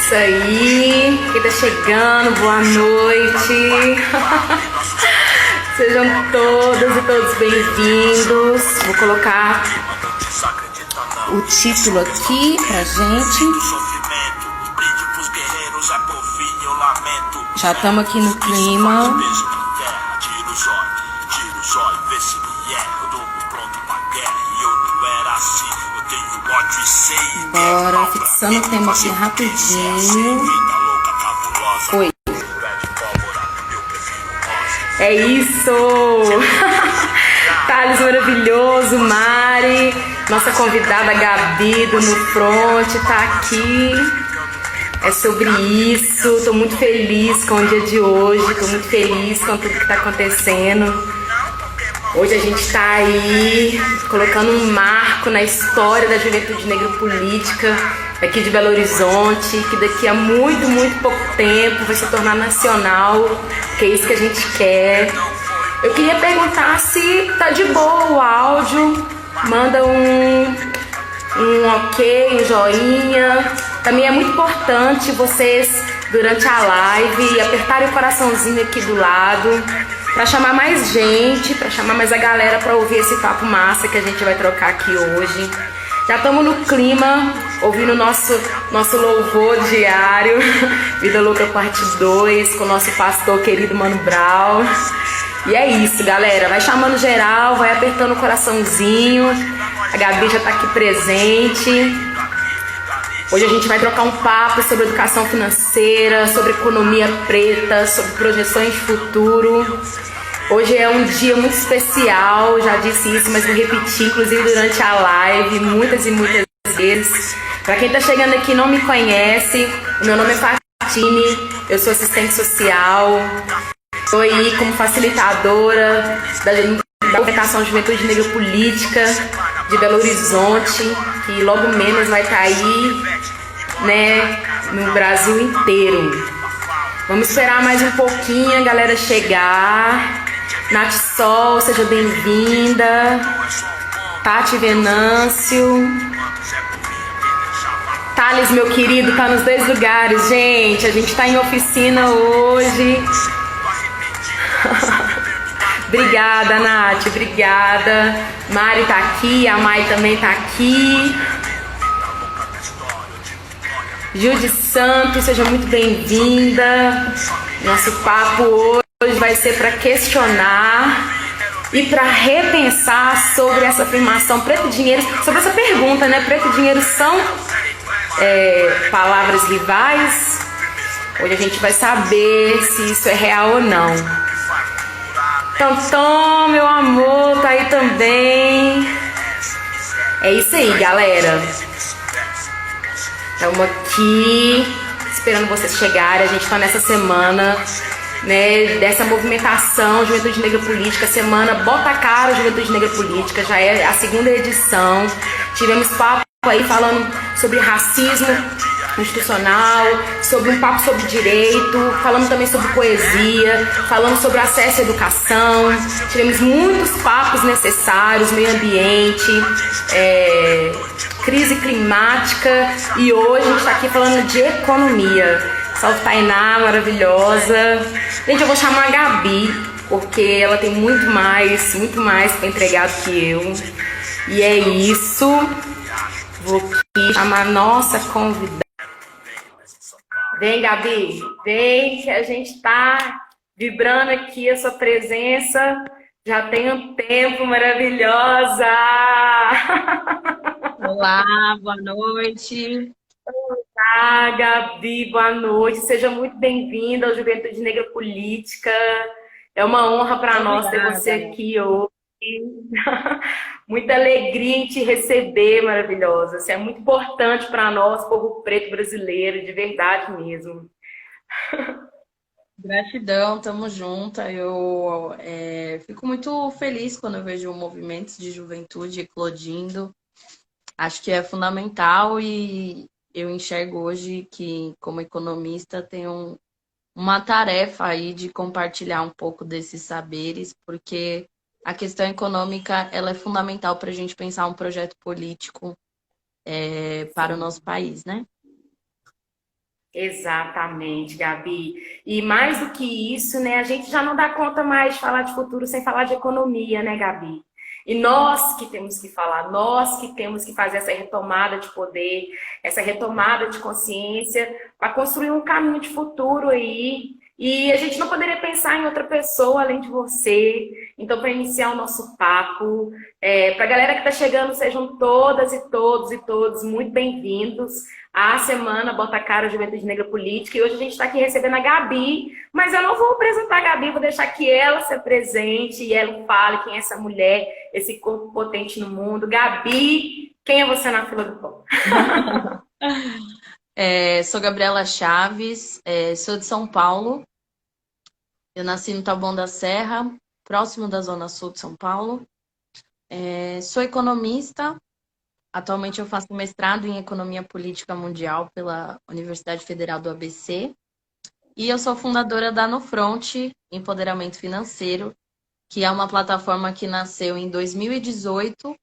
Isso aí, quem tá chegando, boa noite. Sejam todas e todos bem-vindos. Vou colocar o título aqui pra gente. Já estamos aqui no clima. Bora, fixando o tema aqui rapidinho. Oi. É isso! Thales maravilhoso, Mari, nossa convidada Gabi do No Front tá aqui. É sobre isso. Tô muito feliz com o dia de hoje, tô muito feliz com tudo que tá acontecendo. Hoje a gente está aí colocando um marco na história da juventude negra política aqui de Belo Horizonte, que daqui a muito, muito pouco tempo vai se tornar nacional, que é isso que a gente quer. Eu queria perguntar se tá de boa o áudio, manda um ok, um joinha. Também é muito importante vocês, durante a live, apertarem o coraçãozinho aqui do lado, para chamar mais gente, para chamar mais a galera para ouvir esse papo massa que a gente vai trocar aqui hoje. Já estamos no clima, ouvindo nosso louvor diário, Vida Louca Parte 2, com o nosso pastor querido Mano Brown. E é isso, galera. Vai chamando geral, vai apertando o coraçãozinho. A Gabi já está aqui presente. Hoje a gente vai trocar um papo sobre educação financeira, sobre economia preta, sobre projeções de futuro. Hoje é um dia muito especial, já disse isso, mas vou repetir, inclusive durante a live, muitas e muitas vezes. Para quem está chegando aqui e não me conhece, o meu nome é Fatine, eu sou assistente social, estou aí como facilitadora da Organização Juventude Negra Política de Belo Horizonte, que logo menos vai estar aí, né, no Brasil inteiro. Vamos esperar mais um pouquinho a galera chegar. Nath Sol, seja bem-vinda. Tati Venâncio. Thales, meu querido, tá nos dois lugares, gente. A gente tá em oficina hoje. Obrigada, Nath, obrigada. Mari tá aqui, a Mai também tá aqui. Jude Santos, seja muito bem-vinda. Nosso papo hoje vai ser para questionar e para repensar sobre essa afirmação preto e dinheiro, sobre essa pergunta, né? Preto e dinheiro são palavras rivais? Hoje a gente vai saber se isso é real ou não. Tom, meu amor, tá aí também. É isso aí, galera. Estamos aqui esperando vocês chegarem. A gente está nessa semana, né, dessa movimentação Juventude Negra Política, semana Bota a Cara Juventude Negra Política, já é a segunda edição. Tivemos papo aí falando sobre racismo institucional, sobre um papo sobre direito, falando também sobre poesia, falando sobre acesso à educação. Tivemos muitos papos necessários, meio ambiente, crise climática, e hoje a gente está aqui falando de economia. Salve Tainá, maravilhosa. Gente, eu vou chamar a Gabi, porque ela tem muito mais para entregar do que eu. E é isso. Vou aqui chamar a nossa convidada. Vem, Gabi, vem, que a gente tá vibrando aqui a sua presença. Já tem um tempo, maravilhosa! Olá, boa noite. Olá, Gabi, boa noite. Seja muito bem-vinda ao Juventude Negra Política. É uma honra para nós ter você aqui hoje. Muita alegria em te receber, maravilhosa. Você é muito importante para nós, povo preto brasileiro, de verdade mesmo. Gratidão, tamo junto. Eu fico muito feliz quando eu vejo movimentos de juventude eclodindo. Acho que é fundamental e eu enxergo hoje que, como economista, tenho uma tarefa aí de compartilhar um pouco desses saberes, porque a questão econômica ela é fundamental para a gente pensar um projeto político para o nosso país, né? Exatamente, Gabi. E mais do que isso, né, a gente já não dá conta mais de falar de futuro sem falar de economia, né, Gabi? E nós que temos que falar, nós que temos que fazer essa retomada de poder, essa retomada de consciência para construir um caminho de futuro aí. E a gente não poderia pensar em outra pessoa além de você. Então, para iniciar o nosso papo, para a galera que está chegando, sejam todas e todos e todos muito bem-vindos à Semana Bota a Cara Juventude Negra Política. E hoje a gente está aqui recebendo a Gabi, mas eu não vou apresentar a Gabi, vou deixar que ela se apresente e ela fale quem é essa mulher, esse corpo potente no mundo. Gabi, quem é você na fila do pão? Sou Gabriela Chaves, sou de São Paulo. Eu nasci no Taboão da Serra, próximo da Zona Sul de São Paulo. Sou economista. Atualmente eu faço mestrado em Economia Política Mundial pela Universidade Federal do ABC. E eu sou fundadora da NoFront, Empoderamento Financeiro, que é uma plataforma que nasceu em 2018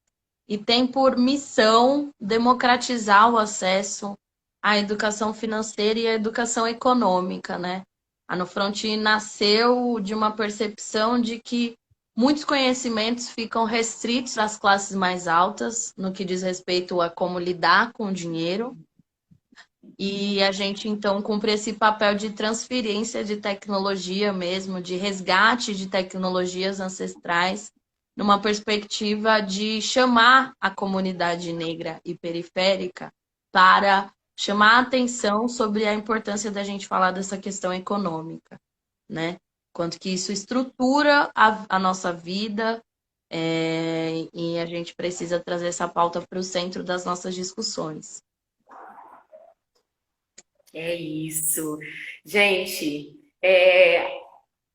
e tem por missão democratizar o acesso à educação financeira e à educação econômica, né? A NoFront nasceu de uma percepção de que muitos conhecimentos ficam restritos às classes mais altas, no que diz respeito a como lidar com o dinheiro. E a gente, então, cumpre esse papel de transferência de tecnologia mesmo, de resgate de tecnologias ancestrais, numa perspectiva de chamar a comunidade negra e periférica para chamar a atenção sobre a importância da gente falar dessa questão econômica, né? Quanto que isso estrutura a nossa vida, e a gente precisa trazer essa pauta para o centro das nossas discussões. É isso. Gente,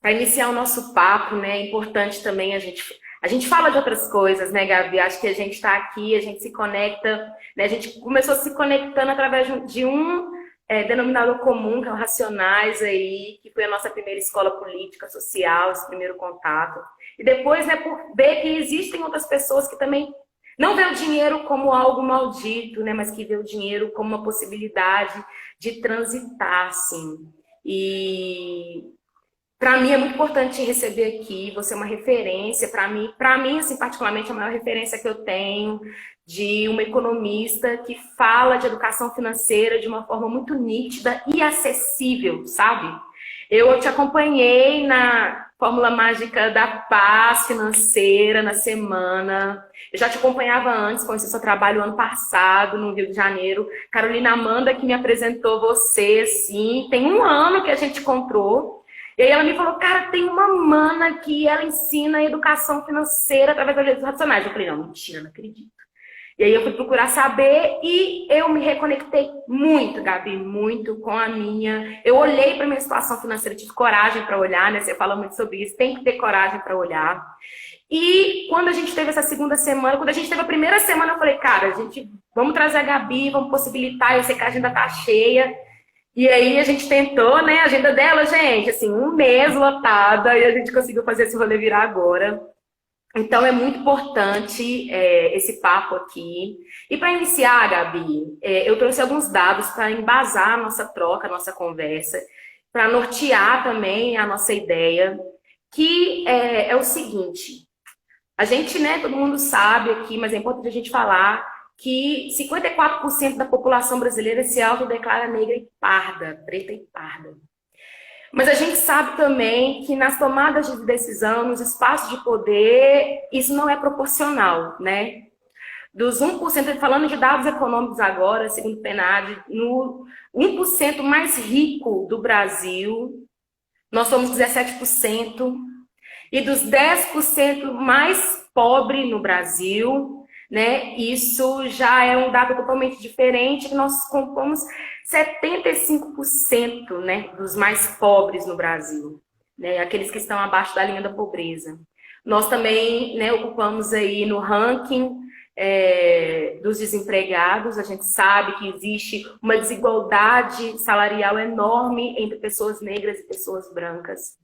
para iniciar o nosso papo, né, é importante também a gente fala de outras coisas, né, Gabi? Acho que a gente está aqui, a gente se conecta, né? A gente começou se conectando através de um denominador comum, que é o Racionais aí, que foi a nossa primeira escola política, social, esse primeiro contato. E depois, né, por ver que existem outras pessoas que também não vê o dinheiro como algo maldito, né, mas que vê o dinheiro como uma possibilidade de transitar, assim. E para mim é muito importante te receber aqui, você é uma referência, para mim, assim, particularmente, a maior referência que eu tenho de uma economista que fala de educação financeira de uma forma muito nítida e acessível, sabe? Eu te acompanhei na Fórmula Mágica da Paz Financeira, na semana. Eu já te acompanhava antes, conheci seu trabalho ano passado, no Rio de Janeiro. Carolina Amanda que me apresentou você, assim. Tem um ano que a gente encontrou. E aí ela me falou, cara, tem uma mana que ela ensina educação financeira através das redes racionais. Eu falei, não, mentira, não acredito. E aí eu fui procurar saber e eu me reconectei muito, Gabi, muito com a minha... Eu olhei para a minha situação financeira, tive coragem para olhar, né? Você fala muito sobre isso, tem que ter coragem para olhar. E quando a gente teve essa segunda semana, quando a gente teve a primeira semana, eu falei, cara, vamos trazer a Gabi, vamos possibilitar, eu sei que a agenda tá cheia. E aí a gente tentou, né? A agenda dela, gente, assim, um mês lotada e a gente conseguiu fazer esse rolê virar agora. Então, é muito importante esse papo aqui. E para iniciar, Gabi, eu trouxe alguns dados para embasar a nossa troca, a nossa conversa, para nortear também a nossa ideia, que é o seguinte. A gente, né, todo mundo sabe aqui, mas é importante a gente falar que 54% da população brasileira se autodeclara negra e parda, preta e parda. Mas a gente sabe também que nas tomadas de decisão, nos espaços de poder, isso não é proporcional, né? Dos 1%, falando de dados econômicos agora, segundo o PNAD, no 1% mais rico do Brasil, nós somos 17%. E dos 10% mais pobres no Brasil, né? Isso já é um dado totalmente diferente, que nós compomos 75%, né, dos mais pobres no Brasil, né, aqueles que estão abaixo da linha da pobreza. Nós também, né, ocupamos aí no ranking dos desempregados. A gente sabe que existe uma desigualdade salarial enorme entre pessoas negras e pessoas brancas.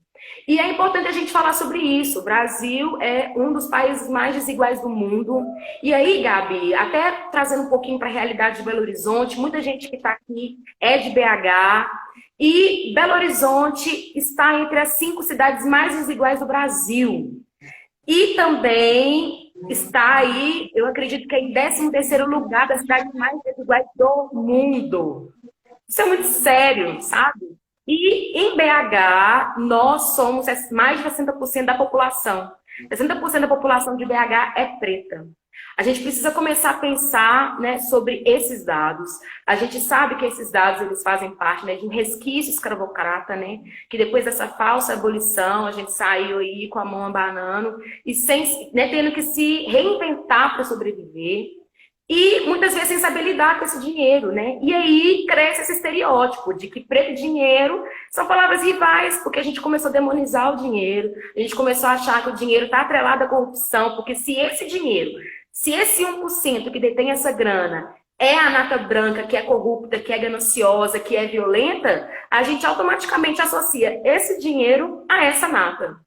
E é importante a gente falar sobre isso. O Brasil é um dos países mais desiguais do mundo. E aí, Gabi, até trazendo um pouquinho para a realidade de Belo Horizonte, muita gente que está aqui é de BH. E Belo Horizonte está entre as 5 cidades mais desiguais do Brasil. E também está aí, eu acredito que é em 13º lugar das cidades mais desiguais do mundo. Isso é muito sério, sabe? E em BH, nós somos mais de 60% da população. 60% da população de BH é preta. A gente precisa começar a pensar, né, sobre esses dados. A gente sabe que esses dados eles fazem parte, né, de um resquício escravocrata, né, que depois dessa falsa abolição a gente saiu aí com a mão abanando e sem, né, tendo que se reinventar para sobreviver. E muitas vezes sem saber lidar com esse dinheiro, né? E aí cresce esse estereótipo de que preto e dinheiro são palavras rivais, porque a gente começou a demonizar o dinheiro, a gente começou a achar que o dinheiro está atrelado à corrupção, porque se esse dinheiro, se esse 1% que detém essa grana é a nata branca, que é corrupta, que é gananciosa, que é violenta, a gente automaticamente associa esse dinheiro a essa nata.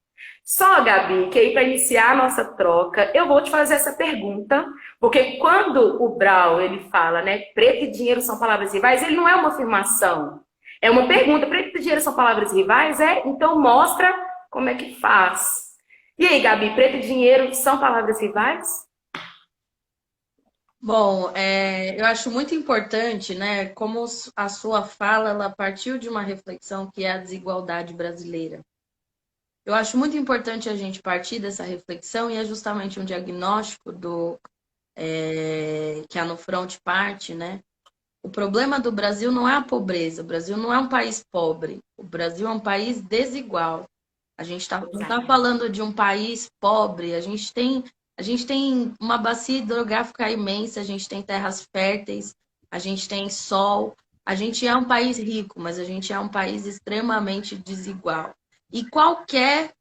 Só, Gabi, que aí para iniciar a nossa troca, eu vou te fazer essa pergunta, porque quando o Brau ele fala, né, preto e dinheiro são palavras rivais, ele não é uma afirmação, é uma pergunta. Preto e dinheiro são palavras rivais? É? Então mostra como é que faz. E aí, Gabi, preto e dinheiro são palavras rivais? Bom, eu acho muito importante, né, como a sua fala, ela partiu de uma reflexão que é a desigualdade brasileira. Eu acho muito importante a gente partir dessa reflexão e é justamente um diagnóstico que a No Front parte, né? O problema do Brasil não é a pobreza, o Brasil não é um país pobre, o Brasil é um país desigual. A gente não está falando de um país pobre, a gente tem uma bacia hidrográfica imensa, a gente tem terras férteis, a gente tem sol, a gente é um país rico, mas a gente é um país extremamente desigual. E qualquer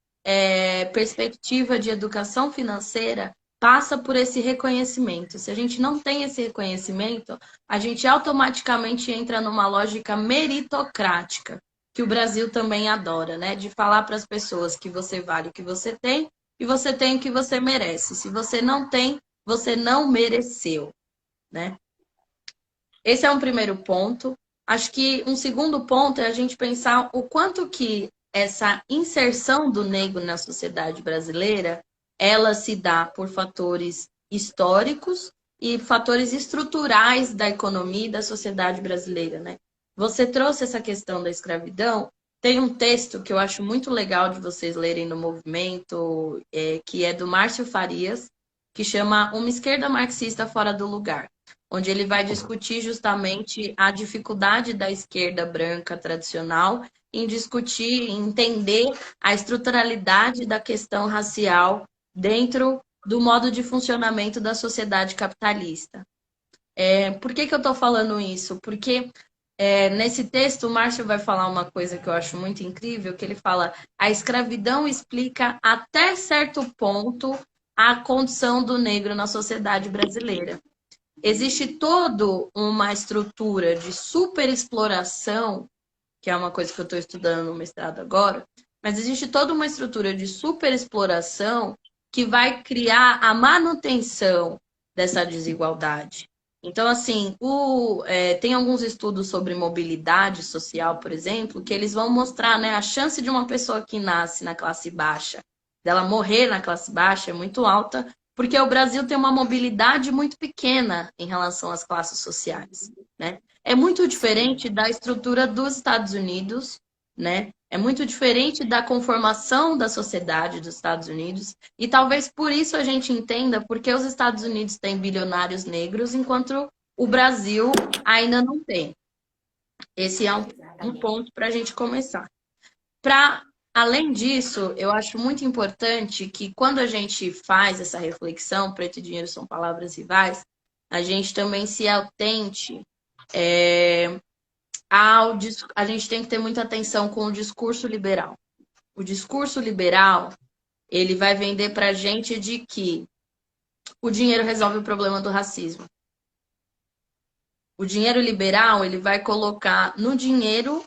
perspectiva de educação financeira passa por esse reconhecimento. Se a gente não tem esse reconhecimento, a gente automaticamente entra numa lógica meritocrática, que o Brasil também adora, né? De falar para as pessoas que você vale o que você tem e você tem o que você merece. Se você não tem, você não mereceu, né? Esse é um primeiro ponto. Acho que um segundo ponto é a gente pensar o quanto que essa inserção do negro na sociedade brasileira, ela se dá por fatores históricos e fatores estruturais da economia e da sociedade brasileira, né? Você trouxe essa questão da escravidão. Tem um texto que eu acho muito legal de vocês lerem no movimento, que é do Márcio Farias, que chama Uma Esquerda Marxista Fora do Lugar, onde ele vai discutir justamente a dificuldade da esquerda branca tradicional em discutir, em entender a estruturalidade da questão racial dentro do modo de funcionamento da sociedade capitalista. Por que eu estou falando isso? Porque nesse texto o Márcio vai falar uma coisa que eu acho muito incrível, que ele fala: a escravidão explica até certo ponto a condição do negro na sociedade brasileira. Existe toda uma estrutura de superexploração, que é uma coisa que eu estou estudando no mestrado agora, mas existe toda uma estrutura de superexploração que vai criar a manutenção dessa desigualdade. Então, assim, tem alguns estudos sobre mobilidade social, por exemplo, que eles vão mostrar, né, a chance de uma pessoa que nasce na classe baixa, dela morrer na classe baixa, é muito alta, porque o Brasil tem uma mobilidade muito pequena em relação às classes sociais, né? É muito diferente da estrutura dos Estados Unidos, né? É muito diferente da conformação da sociedade dos Estados Unidos, e talvez por isso a gente entenda porque os Estados Unidos têm bilionários negros, enquanto o Brasil ainda não tem. Esse é um ponto para a gente começar. Além disso, eu acho muito importante que quando a gente faz essa reflexão, preto e dinheiro são palavras rivais, a gente também se atente a gente tem que ter muita atenção com o discurso liberal. O discurso liberal, ele vai vender para a gente de que o dinheiro resolve o problema do racismo. O dinheiro liberal, ele vai colocar no dinheiro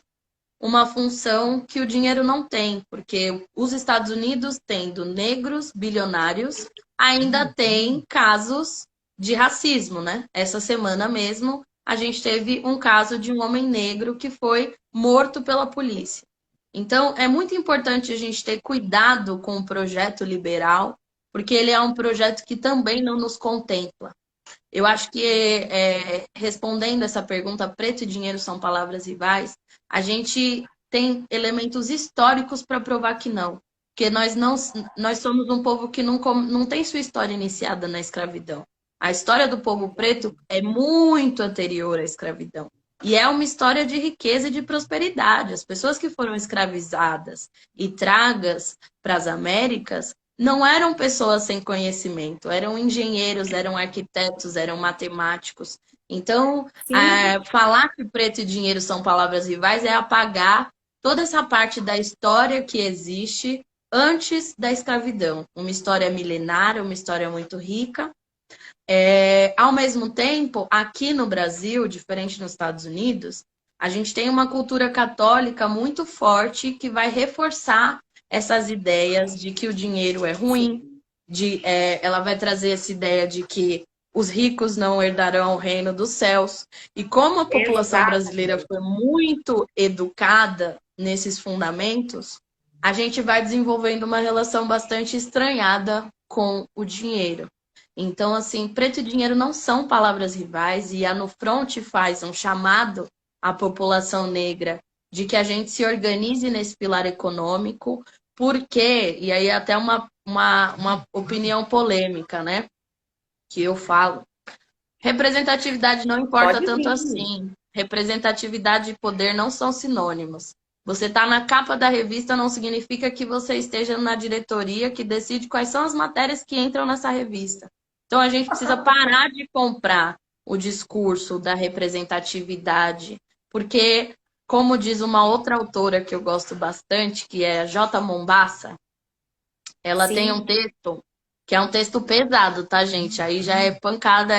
uma função que o dinheiro não tem, porque os Estados Unidos, tendo negros bilionários, ainda tem casos de racismo, né? Essa semana mesmo, a gente teve um caso de um homem negro que foi morto pela polícia. Então, é muito importante a gente ter cuidado com o projeto liberal, porque ele é um projeto que também não nos contempla. Eu acho que, respondendo essa pergunta, preto e dinheiro são palavras rivais, a gente tem elementos históricos para provar que não. Porque nós somos um povo que não tem sua história iniciada na escravidão. A história do povo preto é muito anterior à escravidão. E é uma história de riqueza e de prosperidade. As pessoas que foram escravizadas e tragas para as Américas não eram pessoas sem conhecimento, eram engenheiros, eram arquitetos, eram matemáticos. Então, falar que preto e dinheiro são palavras rivais é apagar toda essa parte da história que existe antes da escravidão. Uma história milenária, uma história muito rica. Ao mesmo tempo, aqui no Brasil, diferente nos Estados Unidos, a gente tem uma cultura católica muito forte que vai reforçar essas ideias de que o dinheiro é ruim, ela vai trazer essa ideia de que os ricos não herdarão o reino dos céus. E como a população brasileira foi muito educada nesses fundamentos, a gente vai desenvolvendo uma relação bastante estranhada com o dinheiro. Então, assim, preto e dinheiro não são palavras rivais, e a No Front faz um chamado à população negra de que a gente se organize nesse pilar econômico, porque, e aí até uma opinião polêmica, né? Que eu falo. Representatividade não importa tanto assim. Representatividade e poder não são sinônimos. Você está na capa da revista não significa que você esteja na diretoria que decide quais são as matérias que entram nessa revista. Então a gente precisa parar de comprar o discurso da representatividade, porque, como diz uma outra autora que eu gosto bastante, que é a J. Mombassa, ela tem um texto que é um texto pesado, tá, gente? Aí já é pancada,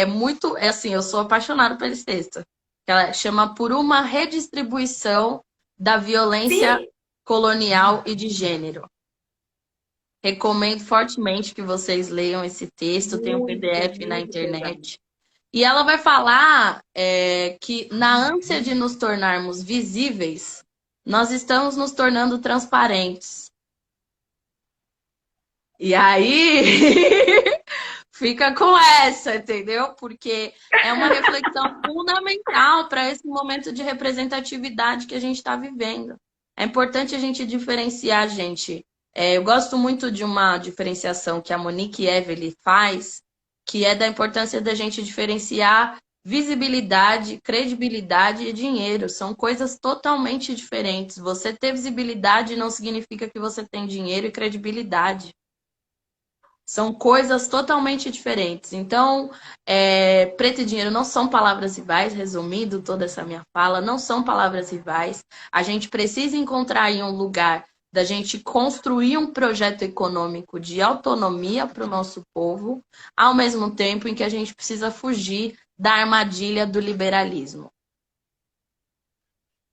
muito, assim, eu sou apaixonada por esse texto. Ela chama Por uma Redistribuição da Violência Colonial e de Gênero. Recomendo fortemente que vocês leiam esse texto, tem um PDF na internet. E ela vai falar que na ânsia de nos tornarmos visíveis, nós estamos nos tornando transparentes. E aí, fica com essa, entendeu? Porque é uma reflexão fundamental para esse momento de representatividade que a gente está vivendo. É importante a gente diferenciar, gente. Eu gosto muito de uma diferenciação que a Monique Evelyn faz, que é da importância da gente diferenciar visibilidade, credibilidade e dinheiro. São coisas totalmente diferentes. Você ter visibilidade não significa que você tem dinheiro e credibilidade. São coisas totalmente diferentes. Então, preto e dinheiro não são palavras rivais, resumindo toda essa minha fala, não são palavras rivais. A gente precisa encontrar aí um lugar da gente construir um projeto econômico de autonomia para o nosso povo, ao mesmo tempo em que a gente precisa fugir da armadilha do liberalismo.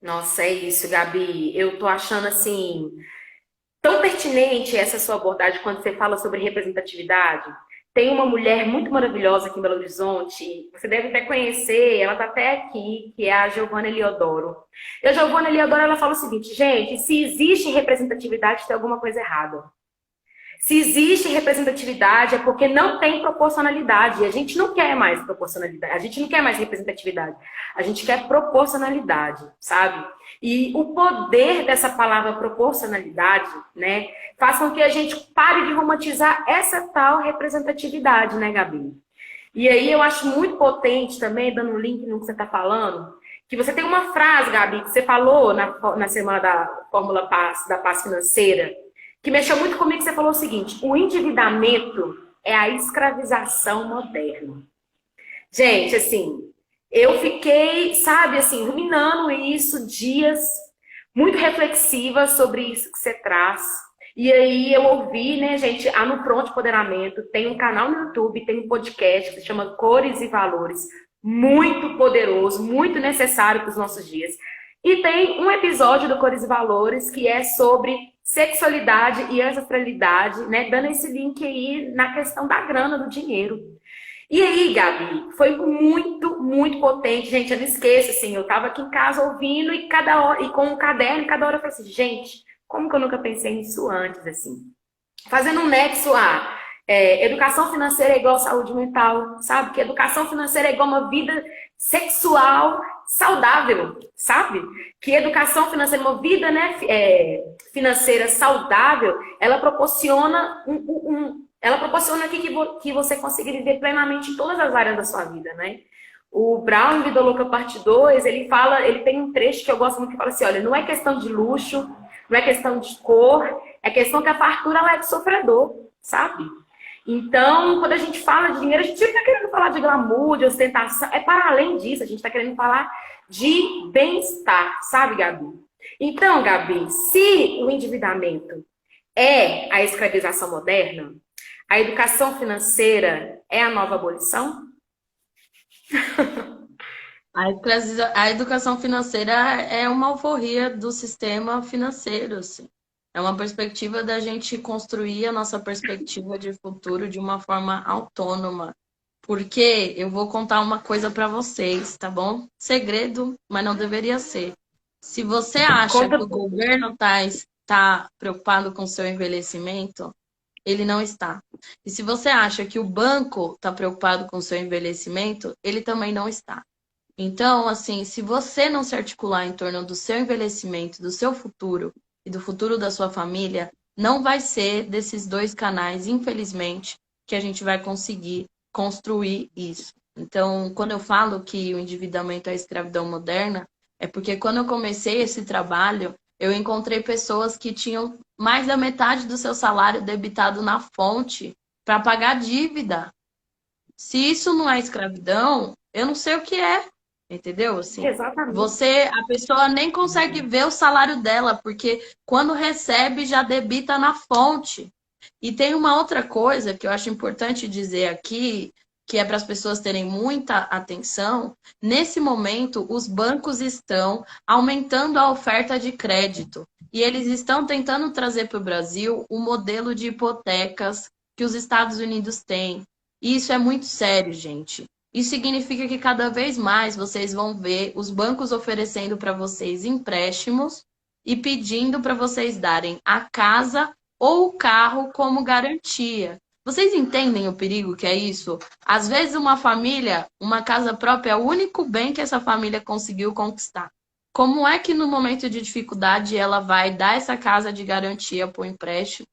Nossa, é isso, Gabi. Eu tô achando assim tão pertinente essa sua abordagem quando você fala sobre representatividade. Tem uma mulher muito maravilhosa aqui em Belo Horizonte, você deve até conhecer, ela está até aqui, que é a Giovanna Eliodoro. E a Giovanna Eliodoro, ela fala o seguinte, gente, se existe representatividade, tem alguma coisa errada. Se existe representatividade é porque não tem proporcionalidade. E a gente não quer mais proporcionalidade, a gente não quer mais representatividade. A gente quer proporcionalidade, sabe? E o poder dessa palavra proporcionalidade, né, faz com que a gente pare de romantizar essa tal representatividade, né, Gabi? E aí eu acho muito potente também, dando um link no que você está falando, que você tem uma frase, Gabi, que você falou na semana da Fórmula Paz, da Paz Financeira, que mexeu muito comigo, que você falou o seguinte, o endividamento é a escravização moderna. Gente, assim, eu fiquei, sabe, assim, ruminando isso dias, muito reflexiva sobre isso que você traz. E aí eu ouvi, né, gente, a No Front Empoderamento, tem um canal no YouTube, tem um podcast que se chama Cores e Valores, muito poderoso, muito necessário para os nossos dias. E tem um episódio do Cores e Valores que é sobre sexualidade e ancestralidade, né? Dando esse link aí na questão da grana, do dinheiro. E aí, Gabi, foi muito, muito potente. Gente, eu não esqueço, assim, eu tava aqui em casa ouvindo e cada hora, e com um caderno, e cada hora eu falei assim, gente, como que eu nunca pensei nisso antes, assim? Fazendo um nexo a educação financeira é igual saúde mental, sabe? Que educação financeira é igual uma vida sexual saudável, sabe? Que educação financeira, uma vida, né, financeira saudável, ela proporciona ela proporciona aqui que você consiga viver plenamente em todas as áreas da sua vida, né? O Brown, em Vida Louca Parte 2, ele fala, ele tem um trecho que eu gosto muito que fala assim, olha, não é questão de luxo, não é questão de cor, é questão que a fartura ela é de sofredor, sabe? Então, quando a gente fala de dinheiro, a gente não está querendo falar de glamour, de ostentação, é para além disso, a gente está querendo falar de bem-estar, sabe, Gabi? Então, Gabi, se o endividamento é a escravização moderna, a educação financeira é a nova abolição? A educação financeira é uma alforria do sistema financeiro, assim. É uma perspectiva da gente construir a nossa perspectiva de futuro de uma forma autônoma. Porque eu vou contar uma coisa para vocês, tá bom? Segredo, mas não deveria ser. Se você acha Conta. que o governo tá preocupado com o seu envelhecimento, ele não está. E se você acha que o banco está preocupado com o seu envelhecimento, ele também não está. Então, assim, se você não se articular em torno do seu envelhecimento, do seu futuro e do futuro da sua família, não vai ser desses dois canais, infelizmente, que a gente vai conseguir construir isso. Então, quando eu falo que o endividamento é a escravidão moderna, é porque quando eu comecei esse trabalho, eu encontrei pessoas que tinham mais da metade do seu salário debitado na fonte para pagar dívida. Se isso não é escravidão, eu não sei o que é. Entendeu? Assim, Exatamente. a pessoa nem consegue ver o salário dela, porque quando recebe já debita na fonte. E tem uma outra coisa que eu acho importante dizer aqui, que é para as pessoas terem muita atenção. Nesse momento, os bancos estão aumentando a oferta de crédito. E eles estão tentando trazer para o Brasil o modelo de hipotecas que os Estados Unidos têm. E isso é muito sério, gente. Isso significa que cada vez mais vocês vão ver os bancos oferecendo para vocês empréstimos e pedindo para vocês darem a casa ou o carro como garantia. Vocês entendem o perigo que é isso? Às vezes uma família, uma casa própria é o único bem que essa família conseguiu conquistar. Como é que no momento de dificuldade ela vai dar essa casa de garantia para o empréstimo?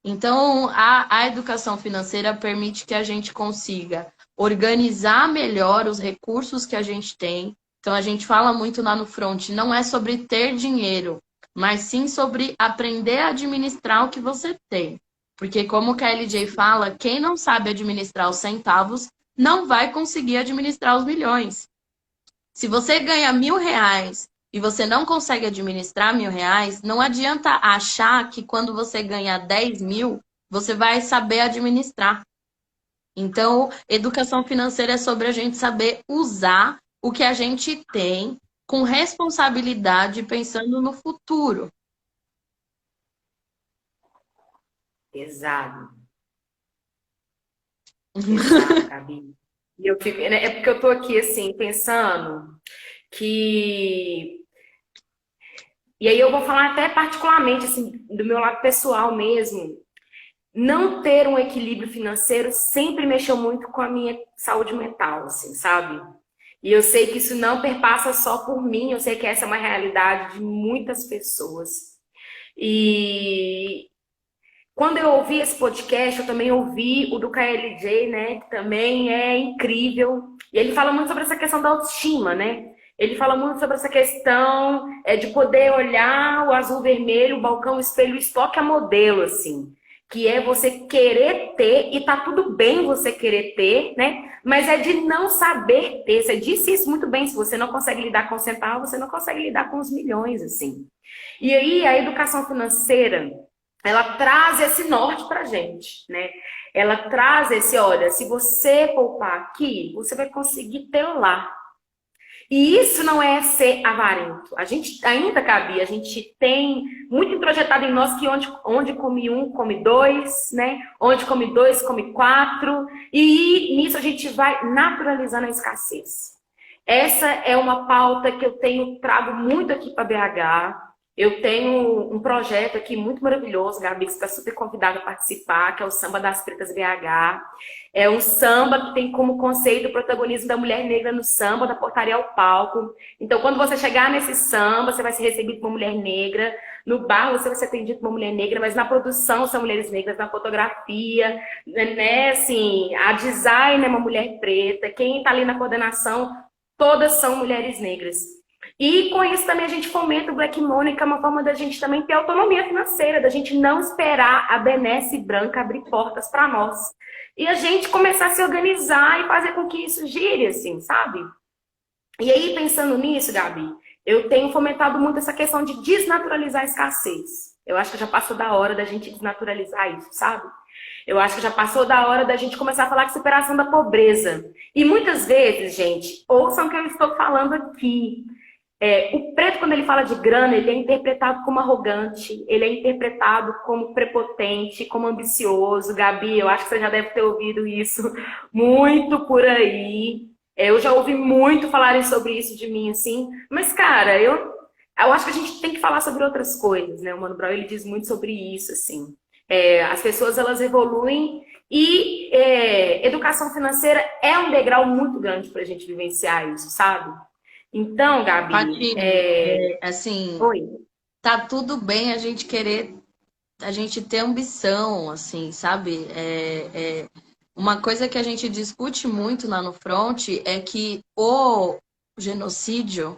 Então, a educação financeira permite que a gente consiga organizar melhor os recursos que a gente tem. Então, a gente fala muito lá no front, não é sobre ter dinheiro, mas sim sobre aprender a administrar o que você tem. Porque, como o KLJ fala, quem não sabe administrar os centavos não vai conseguir administrar os milhões. Se você ganha R$ 1.000 e você não consegue administrar R$ 1.000, não adianta achar que quando você ganhar 10 mil, você vai saber administrar. Então, educação financeira é sobre a gente saber usar o que a gente tem com responsabilidade, pensando no futuro. Exato. Exato, Gabi. E eu fico, né, é porque eu tô aqui assim pensando que e aí eu vou falar até particularmente assim do meu lado pessoal mesmo. Não ter um equilíbrio financeiro sempre mexeu muito com a minha saúde mental, assim, sabe? E eu sei que isso não perpassa só por mim, eu sei que essa é uma realidade de muitas pessoas. E quando eu ouvi esse podcast, eu também ouvi o do KLJ, né? Que também é incrível. E ele fala muito sobre essa questão da autoestima, né? Ele fala muito sobre essa questão de poder olhar o azul, vermelho, o balcão, o espelho, o estoque a modelo, assim. Que é você querer ter, e tá tudo bem você querer ter, né? Mas é de não saber ter. Você disse isso muito bem. Se você não consegue lidar com o centavo, você não consegue lidar com os milhões, assim. E aí, a educação financeira, ela traz esse norte pra gente, né? Ela traz esse, olha, se você poupar aqui, você vai conseguir ter lá. E isso não é ser avarento. A gente ainda, Gabi, a gente tem muito introjetado em nós que onde come um, come dois, né? Onde come dois, come quatro. E nisso a gente vai naturalizando a escassez. Essa é uma pauta que eu trago muito aqui para BH. Eu tenho um projeto aqui muito maravilhoso, Gabi, que você está super convidada a participar, que é o Samba das Pretas BH. É um samba que tem como conceito o protagonismo da mulher negra no samba, da portaria ao palco. Então, quando você chegar nesse samba, você vai ser recebido por uma mulher negra. No bar, você vai ser atendido por uma mulher negra, mas na produção são mulheres negras, na fotografia, né? Assim, a design é uma mulher preta, quem está ali na coordenação, todas são mulheres negras. E com isso também a gente fomenta o Black Money, que é uma forma da gente também ter autonomia financeira, da gente não esperar a benesse branca abrir portas para nós. E a gente começar a se organizar e fazer com que isso gire, assim, sabe? E aí, pensando nisso, Gabi, eu tenho fomentado muito essa questão de desnaturalizar a escassez. Eu acho que já passou da hora da gente desnaturalizar isso, sabe? Eu acho que já passou da hora da gente começar a falar de superação da pobreza. E muitas vezes, gente, ouçam o que eu estou falando aqui. O preto, quando ele fala de grana, ele é interpretado como arrogante, ele é interpretado como prepotente, como ambicioso. Gabi, eu acho que você já deve ter ouvido isso muito por aí. Eu já ouvi muito falarem sobre isso de mim, assim. Mas, cara, eu acho que a gente tem que falar sobre outras coisas, né? O Mano Brown, ele diz muito sobre isso, assim. As pessoas, elas evoluem e educação financeira é um degrau muito grande pra gente vivenciar isso, sabe? Então, Gabi, Patine, assim, oi. tá tudo bem a gente querer, a gente ter ambição, assim, sabe? Uma coisa que a gente discute muito lá no Front é que o genocídio,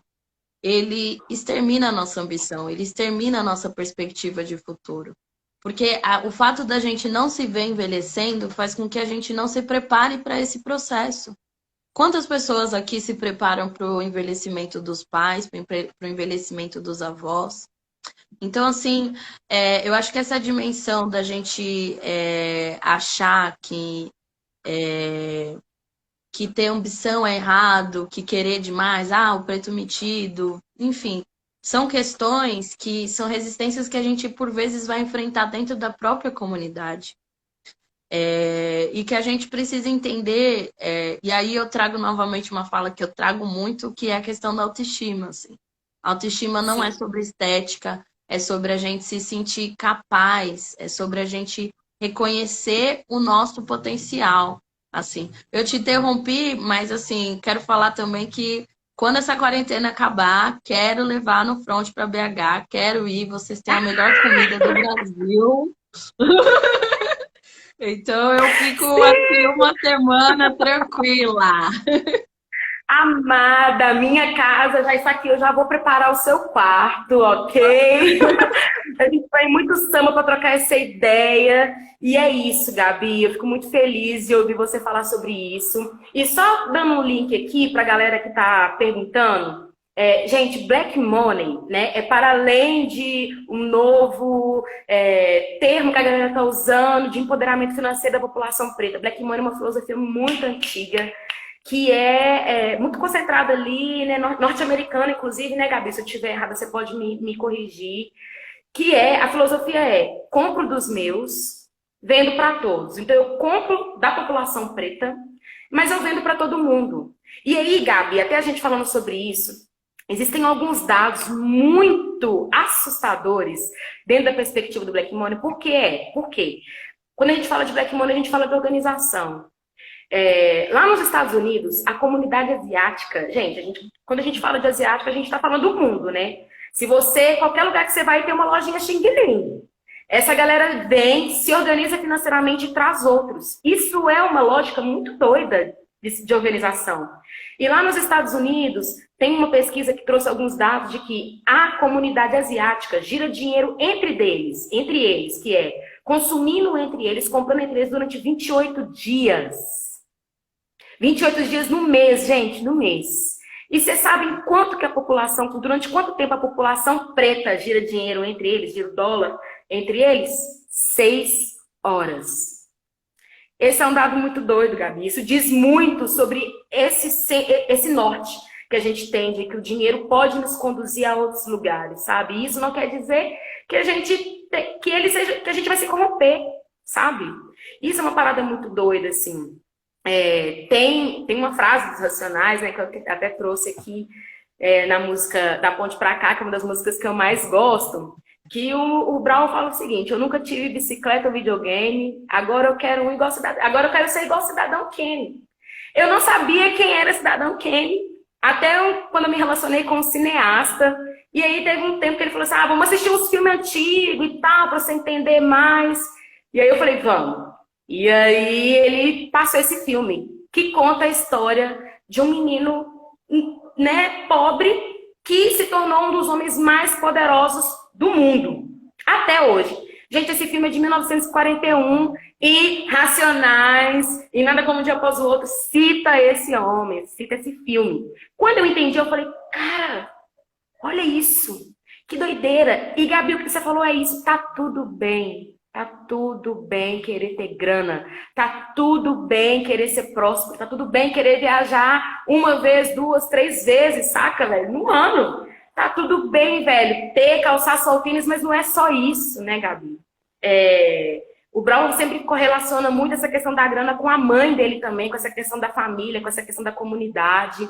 ele extermina a nossa ambição, ele extermina a nossa perspectiva de futuro. Porque o fato da gente não se ver envelhecendo faz com que a gente não se prepare para esse processo. Quantas pessoas aqui se preparam para o envelhecimento dos pais, para o envelhecimento dos avós? Então, assim, eu acho que essa dimensão da gente achar que ter ambição é errado, que querer demais, o preto metido, enfim, são questões que são resistências que a gente, por vezes, vai enfrentar dentro da própria comunidade. E que a gente precisa entender, e aí eu trago novamente uma fala que eu trago muito, que é a questão da autoestima. Assim. A autoestima não é sobre estética, é sobre a gente se sentir capaz, é sobre a gente reconhecer o nosso potencial. Assim, eu te interrompi, mas assim, quero falar também que quando essa quarentena acabar, quero levar no Front para BH, quero ir, vocês têm a melhor comida do Brasil. Então eu fico aqui uma semana tranquila. Amada, minha casa já está aqui, eu já vou preparar o seu quarto, ok? A gente vai muito samba para trocar essa ideia. E é isso, Gabi. Eu fico muito feliz de ouvir você falar sobre isso. E só dando um link aqui para a galera que está perguntando. Gente, Black Money, né, é para além de um novo termo que a galera está usando de empoderamento financeiro da população preta. Black Money é uma filosofia muito antiga, que é muito concentrada ali, né, norte-americana, inclusive, né, Gabi? Se eu estiver errada, você pode me corrigir. Que a filosofia compro dos meus, vendo para todos. Então, eu compro da população preta, mas eu vendo para todo mundo. E aí, Gabi, até a gente falando sobre isso, existem alguns dados muito assustadores dentro da perspectiva do Black Money. Por quê? Por quê? Quando a gente fala de Black Money, a gente fala de organização. Lá nos Estados Unidos, a comunidade asiática, gente, quando a gente fala de asiática, a gente está falando do mundo, né? Se qualquer lugar que você vai, tem uma lojinha Xing Ling. Essa galera vem, se organiza financeiramente e traz outros. Isso é uma lógica muito doida de organização. E lá nos Estados Unidos, tem uma pesquisa que trouxe alguns dados de que a comunidade asiática gira dinheiro entre eles, que é consumindo entre eles, comprando entre eles durante 28 dias. 28 dias no mês, gente, no mês. E vocês sabem durante quanto tempo a população preta gira dinheiro entre eles, gira dólar entre eles? 6 horas. Esse é um dado muito doido, Gabi. Isso diz muito sobre esse norte. que a gente tem de que o dinheiro pode nos conduzir a outros lugares, sabe? E isso não quer dizer que a gente que a gente vai se corromper, sabe? Isso é uma parada muito doida, assim. Tem uma frase dos Racionais, né, que eu até trouxe aqui na música Da Ponte Pra Cá, que é uma das músicas que eu mais gosto, que o Brown fala o seguinte: eu nunca tive bicicleta ou videogame, agora eu quero agora eu quero ser igual Cidadão Kane. Eu não sabia quem era Cidadão Kane, quando eu me relacionei com um cineasta, e aí teve um tempo que ele falou assim, vamos assistir uns filmes antigos e tal, pra você entender mais. E aí eu falei, vamos. E aí ele passou esse filme, que conta a história de um menino, né, pobre, que se tornou um dos homens mais poderosos do mundo, até hoje. Gente, esse filme é de 1941 e Racionais, e Nada Como Um Dia Após o Outro, cita esse homem, cita esse filme. Quando eu entendi, eu falei, cara, olha isso, que doideira. E Gabi, o que você falou é isso, tá tudo bem. Tá tudo bem querer ter grana, tá tudo bem querer ser próspero, tá tudo bem querer viajar uma vez, duas, três vezes, saca, velho? No ano. Tá tudo bem, velho, calçar saltines, mas não é só isso, né, Gabi? O Brown sempre correlaciona muito essa questão da grana com a mãe dele também, com essa questão da família, com essa questão da comunidade.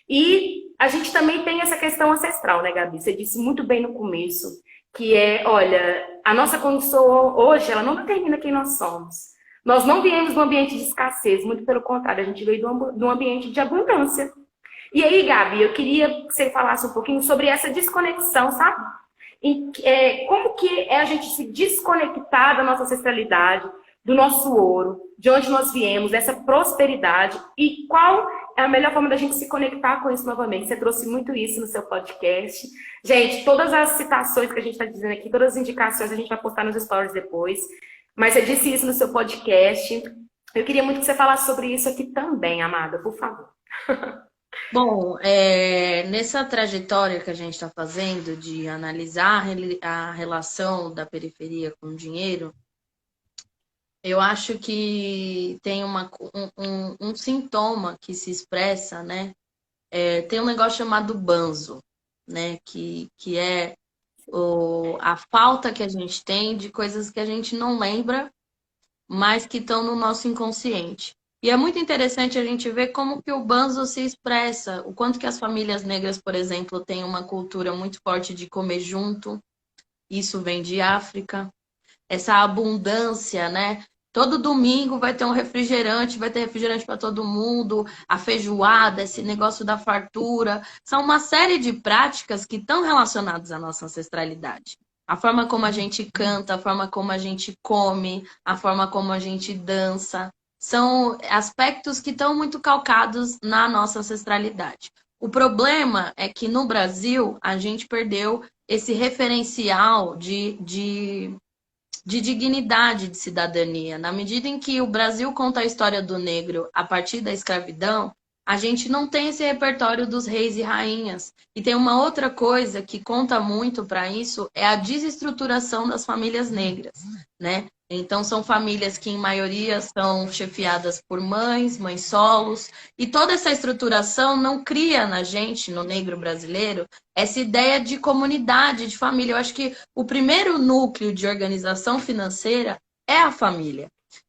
E a gente também tem essa questão ancestral, né, Gabi? Você disse muito bem no começo, que olha, a nossa condição hoje, ela não determina quem nós somos. Nós não viemos de um ambiente de escassez, muito pelo contrário, a gente veio de um ambiente de abundância. E aí, Gabi, eu queria que você falasse um pouquinho sobre essa desconexão, sabe? Como que é a gente se desconectar da nossa ancestralidade, do nosso ouro, de onde nós viemos, dessa prosperidade, e qual é a melhor forma da gente se conectar com isso novamente. Você trouxe muito isso no seu podcast. Gente, todas as citações que a gente está dizendo aqui, todas as indicações a gente vai postar nos stories depois, mas você disse isso no seu podcast. Eu queria muito que você falasse sobre isso aqui também, amada, por favor. Bom, nessa trajetória que a gente está fazendo de analisar a relação da periferia com o dinheiro, eu acho que tem um sintoma que se expressa, né? Tem um negócio chamado banzo, né? Que é a falta que a gente tem de coisas que a gente não lembra, mas que estão no nosso inconsciente. E é muito interessante a gente ver como que o banzo se expressa, o quanto que as famílias negras, por exemplo, têm uma cultura muito forte de comer junto. Isso vem de África. Essa abundância, né? Todo domingo vai ter um refrigerante, vai ter refrigerante para todo mundo, a feijoada, esse negócio da fartura. São uma série de práticas que estão relacionadas à nossa ancestralidade. A forma como a gente canta, a forma como a gente come, a forma como a gente dança. São aspectos que estão muito calcados na nossa ancestralidade. O problema é que no Brasil a gente perdeu esse referencial de dignidade, de cidadania. Na medida em que o Brasil conta a história do negro a partir da escravidão, a gente não tem esse repertório dos reis e rainhas. E tem uma outra coisa que conta muito para isso, é a desestruturação das famílias negras, né? Então, são famílias que, em maioria, são chefiadas por mães solos, e toda essa estruturação não cria na gente, no negro brasileiro, essa ideia de comunidade, de família. Eu acho que o primeiro núcleo de organização financeira é a família.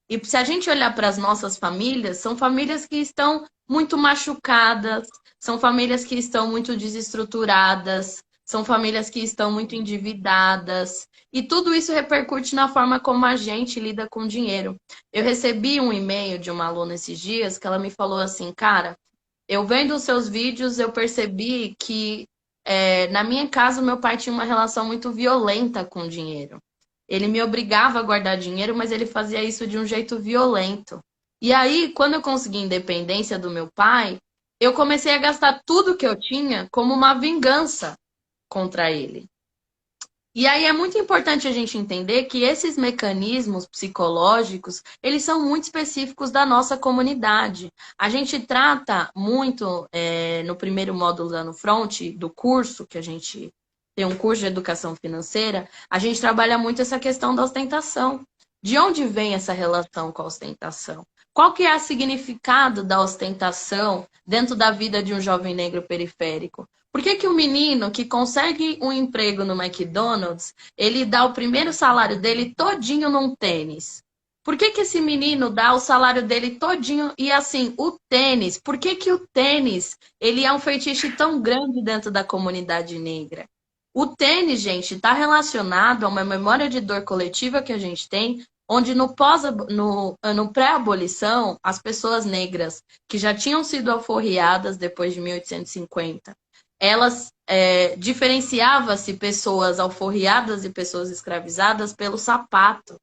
E se a gente olhar para as nossas famílias, são famílias que estão muito machucadas, são famílias que estão muito desestruturadas, são famílias que estão muito endividadas. E tudo isso repercute na forma como a gente lida com dinheiro. Eu recebi um e-mail de uma aluna esses dias que ela me falou assim, cara, eu vendo os seus vídeos, eu percebi que na minha casa o meu pai tinha uma relação muito violenta com o dinheiro. Ele me obrigava a guardar dinheiro, mas ele fazia isso de um jeito violento. E aí, quando eu consegui a independência do meu pai, eu comecei a gastar tudo que eu tinha como uma vingança contra ele. E aí é muito importante a gente entender que esses mecanismos psicológicos, eles são muito específicos da nossa comunidade. A gente trata muito, no primeiro módulo lá no front, do curso, que a gente tem um curso de educação financeira, a gente trabalha muito essa questão da ostentação. De onde vem essa relação com a ostentação? Qual que é o significado da ostentação dentro da vida de um jovem negro periférico? Por que que o menino que consegue um emprego no McDonald's, ele dá o primeiro salário dele todinho num tênis? Por que que esse menino dá o salário dele todinho? E assim, o tênis, por que que o tênis, ele é um fetiche tão grande dentro da comunidade negra? O tênis, gente, está relacionado a uma memória de dor coletiva que a gente tem, onde no pré-abolição, as pessoas negras que já tinham sido alforriadas depois de 1850, elas diferenciavam-se pessoas alforriadas e pessoas escravizadas pelo sapato.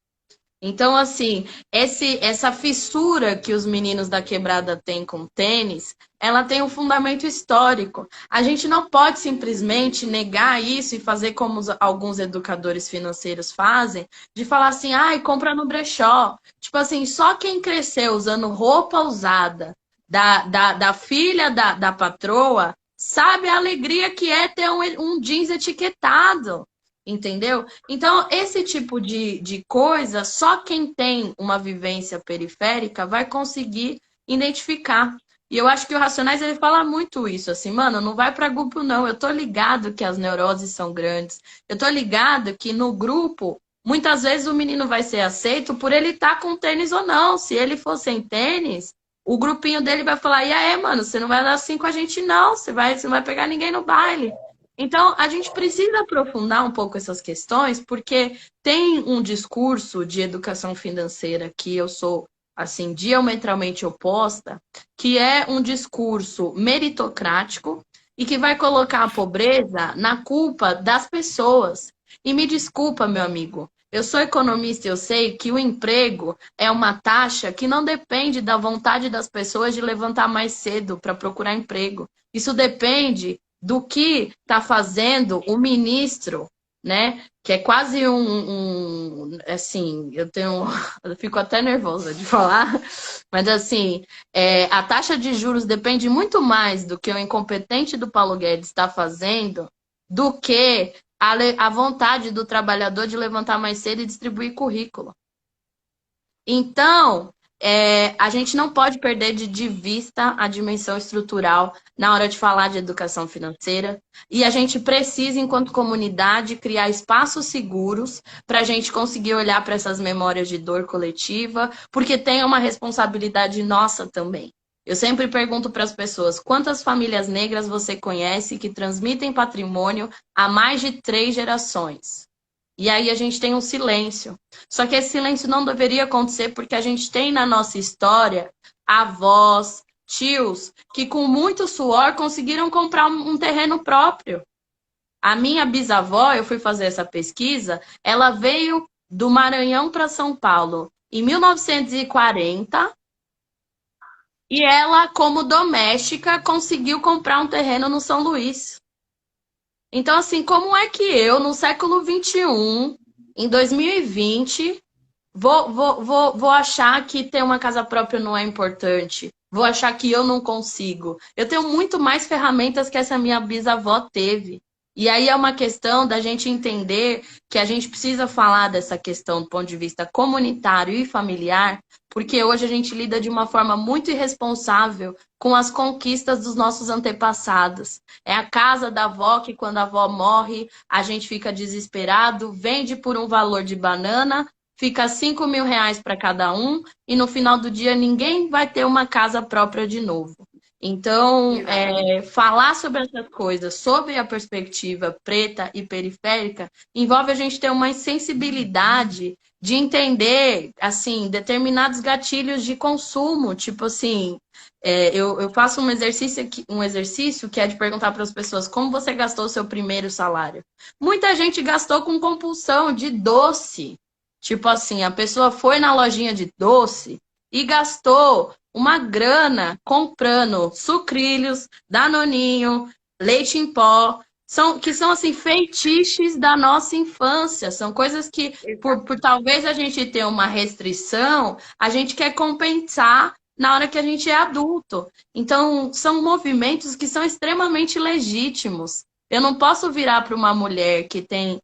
Então, assim, essa fissura que os meninos da quebrada têm com tênis, ela tem um fundamento histórico. A gente não pode simplesmente negar isso e fazer como alguns educadores financeiros fazem, de falar assim, ai, compra no brechó. Tipo assim, só quem cresceu usando roupa usada da filha da patroa sabe a alegria que é ter um jeans etiquetado. Entendeu? Então, esse tipo de coisa, só quem tem uma vivência periférica vai conseguir identificar. E eu acho que o Racionais, ele fala muito isso, assim, mano, não vai para grupo não, eu tô ligado que as neuroses são grandes, eu tô ligado que no grupo, muitas vezes o menino vai ser aceito por ele estar com tênis ou não. Se ele for sem tênis, o grupinho dele vai falar, e aí, mano, você não vai dar assim com a gente não, você não vai pegar ninguém no baile. Então, a gente precisa aprofundar um pouco essas questões, porque tem um discurso de educação financeira que eu sou, assim, diametralmente oposta, que é um discurso meritocrático e que vai colocar a pobreza na culpa das pessoas. E me desculpa, meu amigo, eu sou economista e eu sei que o emprego é uma taxa que não depende da vontade das pessoas de levantar mais cedo para procurar emprego. Isso depende do que está fazendo o ministro, né? Que é quase assim, eu fico até nervosa de falar, mas assim, a taxa de juros depende muito mais do que o incompetente do Paulo Guedes está fazendo do que a vontade do trabalhador de levantar mais cedo e distribuir currículo. Então, a gente não pode perder de vista a dimensão estrutural na hora de falar de educação financeira. E a gente precisa, enquanto comunidade, criar espaços seguros para a gente conseguir olhar para essas memórias de dor coletiva, porque tem uma responsabilidade nossa também. Eu sempre pergunto para as pessoas, quantas famílias negras você conhece que transmitem patrimônio há mais de 3 gerações? E aí a gente tem um silêncio. Só que esse silêncio não deveria acontecer porque a gente tem na nossa história avós, tios, que com muito suor conseguiram comprar um terreno próprio. A minha bisavó, eu fui fazer essa pesquisa, ela veio do Maranhão para São Paulo em 1940 e ela, como doméstica, conseguiu comprar um terreno no São Luís. Então, assim, como é que eu, no século XXI, em 2020, vou achar que ter uma casa própria não é importante? Vou achar que eu não consigo? Eu tenho muito mais ferramentas que essa minha bisavó teve. E aí é uma questão da gente entender que a gente precisa falar dessa questão do ponto de vista comunitário e familiar, porque hoje a gente lida de uma forma muito irresponsável com as conquistas dos nossos antepassados. É a casa da avó que, quando a avó morre, a gente fica desesperado, vende por um valor de banana, fica 5 mil reais para cada um, e no final do dia ninguém vai ter uma casa própria de novo. Então, falar sobre essas coisas, sobre a perspectiva preta e periférica, envolve a gente ter uma sensibilidade de entender, assim, determinados gatilhos de consumo. Tipo assim, eu faço um exercício que é de perguntar para as pessoas como você gastou o seu primeiro salário. Muita gente gastou com compulsão de doce. Tipo assim, a pessoa foi na lojinha de doce e gastou uma grana comprando sucrilhos, danoninho, leite em pó, que são assim, feitiços da nossa infância. São coisas que, por talvez a gente tenha uma restrição, a gente quer compensar na hora que a gente é adulto. Então, são movimentos que são extremamente legítimos. Eu não posso virar para uma mulher que tem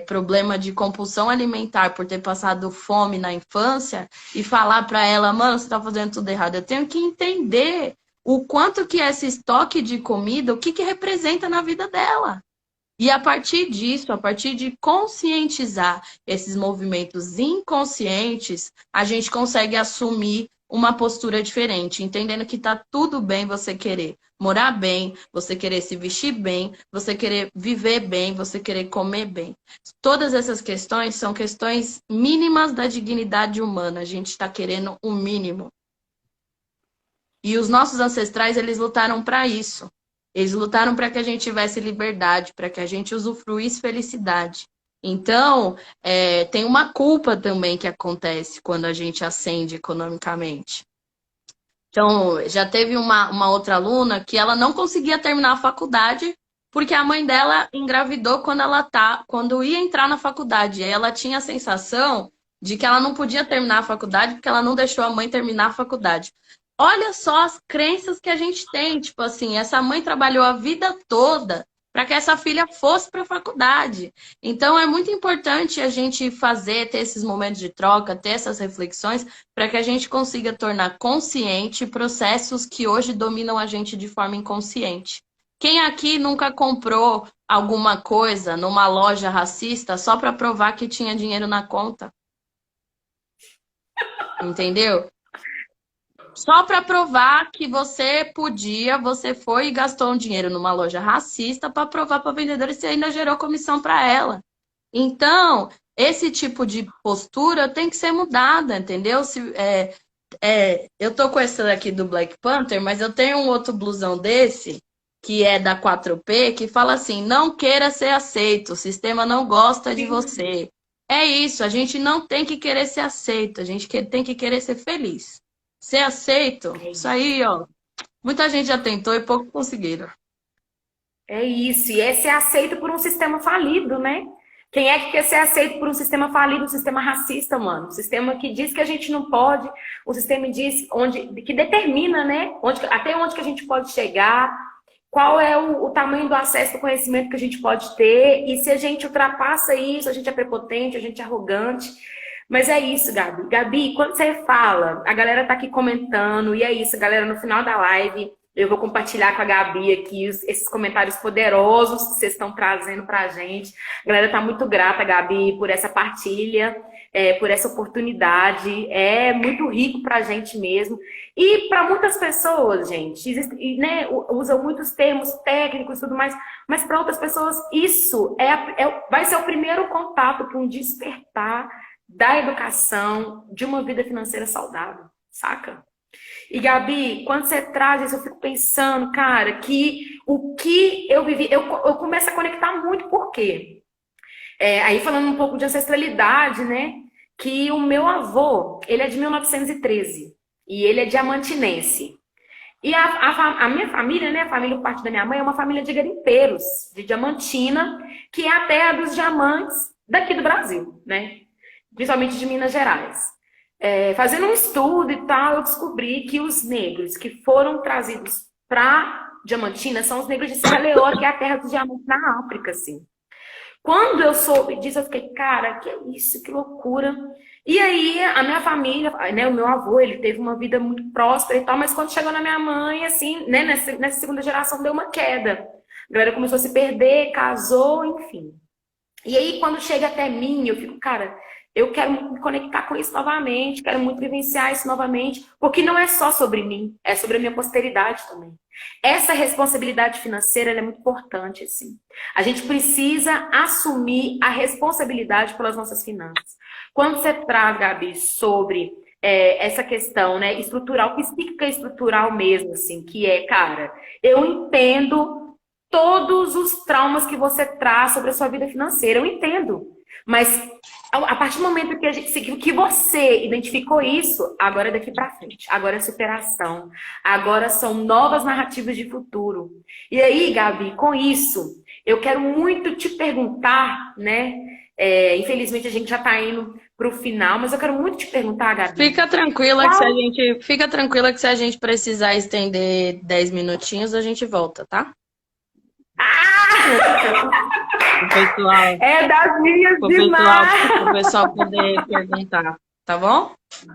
problema de compulsão alimentar por ter passado fome na infância e falar para ela, mano, você tá fazendo tudo errado. Eu tenho que entender o quanto que esse estoque de comida, o que que representa na vida dela. E a partir disso, a partir de conscientizar esses movimentos inconscientes, a gente consegue assumir uma postura diferente, entendendo que tá tudo bem você querer morar bem, você querer se vestir bem, você querer viver bem, você querer comer bem. Todas essas questões são questões mínimas da dignidade humana. A gente está querendo o mínimo. E os nossos ancestrais, eles lutaram para isso. Eles lutaram para que a gente tivesse liberdade, para que a gente usufruísse felicidade. Então, tem uma culpa também que acontece quando a gente ascende economicamente. Então, já teve uma outra aluna que ela não conseguia terminar a faculdade porque a mãe dela engravidou quando ia entrar na faculdade. E aí ela tinha a sensação de que ela não podia terminar a faculdade porque ela não deixou a mãe terminar a faculdade. Olha só as crenças que a gente tem. Tipo assim, essa mãe trabalhou a vida toda para que essa filha fosse para a faculdade. Então, é muito importante a gente ter esses momentos de troca, ter essas reflexões, para que a gente consiga tornar consciente processos que hoje dominam a gente de forma inconsciente. Quem aqui nunca comprou alguma coisa numa loja racista só para provar que tinha dinheiro na conta? Entendeu? Só para provar que você podia, você foi e gastou um dinheiro numa loja racista para provar para a vendedora e você ainda gerou comissão para ela. Então, esse tipo de postura tem que ser mudada, entendeu? Eu tô com esse daqui do Black Panther, mas eu tenho um outro blusão desse, que é da 4P, que fala assim, não queira ser aceito, o sistema não gosta de você. É isso, a gente não tem que querer ser aceito, a gente tem que querer ser feliz. Ser aceito, isso aí, ó. Muita gente já tentou e pouco conseguiram. É isso, e é ser aceito por um sistema falido, né? Quem é que quer ser aceito por um sistema falido, um sistema racista, mano? Um sistema que diz que a gente não pode, um sistema que determina, né? Até onde que a gente pode chegar, qual é o tamanho do acesso ao conhecimento que a gente pode ter, e se a gente ultrapassa isso, a gente é prepotente, a gente é arrogante. Mas é isso, Gabi. Gabi, quando você fala, a galera tá aqui comentando, e é isso, galera, no final da live, eu vou compartilhar com a Gabi aqui esses comentários poderosos que vocês estão trazendo pra gente. A galera tá muito grata, Gabi, por essa partilha, por essa oportunidade. É muito rico pra gente mesmo. E para muitas pessoas, gente, né, usam muitos termos técnicos e tudo mais, mas para outras pessoas isso vai ser o primeiro contato para um despertar da educação, de uma vida financeira saudável, saca? E, Gabi, quando você traz isso, eu fico pensando, cara, que o que eu vivi, eu começo a conectar muito, por quê? Aí falando um pouco de ancestralidade, né? Que o meu avô, ele é de 1913 e ele é diamantinense. E a minha família, né, a família por parte da minha mãe, é uma família de garimpeiros, de Diamantina, que é a terra dos diamantes daqui do Brasil, né? Principalmente de Minas Gerais. Fazendo um estudo e tal, eu descobri que os negros que foram trazidos para Diamantina são os negros de Serra Leoa, que é a terra dos diamantes na África, assim. Quando eu soube disso, eu fiquei, cara, que isso, que loucura. E aí, a minha família, né, o meu avô, ele teve uma vida muito próspera e tal, mas quando chegou na minha mãe, assim, né, nessa segunda geração, deu uma queda. A galera começou a se perder, casou, enfim. E aí, quando chega até mim, eu fico, cara, eu quero me conectar com isso novamente, quero muito vivenciar isso novamente, porque não é só sobre mim, é sobre a minha posteridade também. Essa responsabilidade financeira é muito importante, assim. A gente precisa assumir a responsabilidade pelas nossas finanças. Quando você traz, Gabi, sobre essa questão, né, estrutural, psíquica estrutural mesmo, assim, que cara, eu entendo todos os traumas que você traz sobre a sua vida financeira, eu entendo. Mas a partir do momento que você identificou isso, agora é daqui para frente. Agora é superação. Agora são novas narrativas de futuro. E aí, Gabi, com isso, eu quero muito te perguntar, né? Infelizmente a gente já está indo para o final, mas eu quero muito te perguntar, Gabi. Fica tranquila que se a gente precisar estender 10 minutinhos, a gente volta, tá? O pessoal, É das minhas o pessoal, demais! o pessoal poder perguntar, tá bom? Que Não,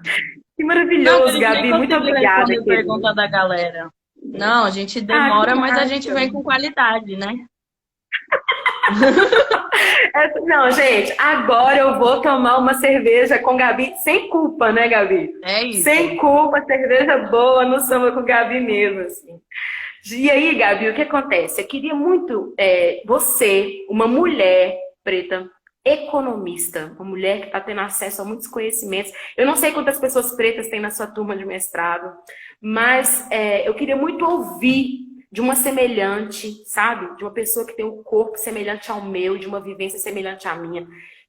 que a maravilhoso, gente nem Gabi. Muito conseguiu obrigada, responder querida. pergunta da galera. Não, a gente Ah, que demora, mas a gente massa! vem com qualidade, né? Não, gente, agora eu vou tomar uma cerveja com Gabi sem culpa, né, Gabi? É Sem isso. culpa, cerveja boa no samba com Gabi mesmo, assim. E aí, Gabi, o que acontece? Eu queria muito você, uma mulher preta, economista, uma mulher que está tendo acesso a muitos conhecimentos. Eu não sei quantas pessoas pretas tem na sua turma de mestrado, mas eu queria muito ouvir de uma semelhante, sabe? De uma pessoa que tem um corpo semelhante ao meu, de uma vivência semelhante à minha.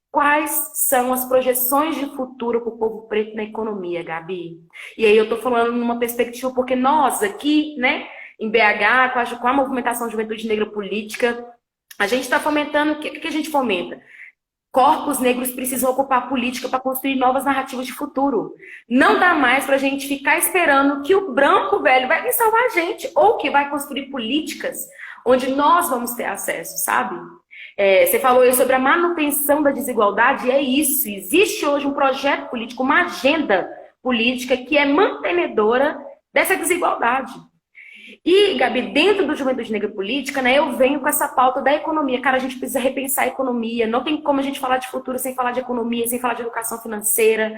Quais são as projeções de futuro para o povo preto na economia, Gabi? E aí eu estou falando numa perspectiva, porque nós aqui, né, em BH, com a movimentação de Juventude Negra Política, a gente está fomentando, o que a gente fomenta? Corpos negros precisam ocupar a política para construir novas narrativas de futuro. Não dá mais para a gente ficar esperando que o branco velho vai vir salvar a gente, ou que vai construir políticas onde nós vamos ter acesso, sabe? Você falou aí sobre a manutenção da desigualdade, e é isso. Existe hoje um projeto político, uma agenda política que é mantenedora dessa desigualdade. E, Gabi, dentro do Juventude Negra Política, né, eu venho com essa pauta da economia. Cara, a gente precisa repensar a economia. Não tem como a gente falar de futuro sem falar de economia, sem falar de educação financeira,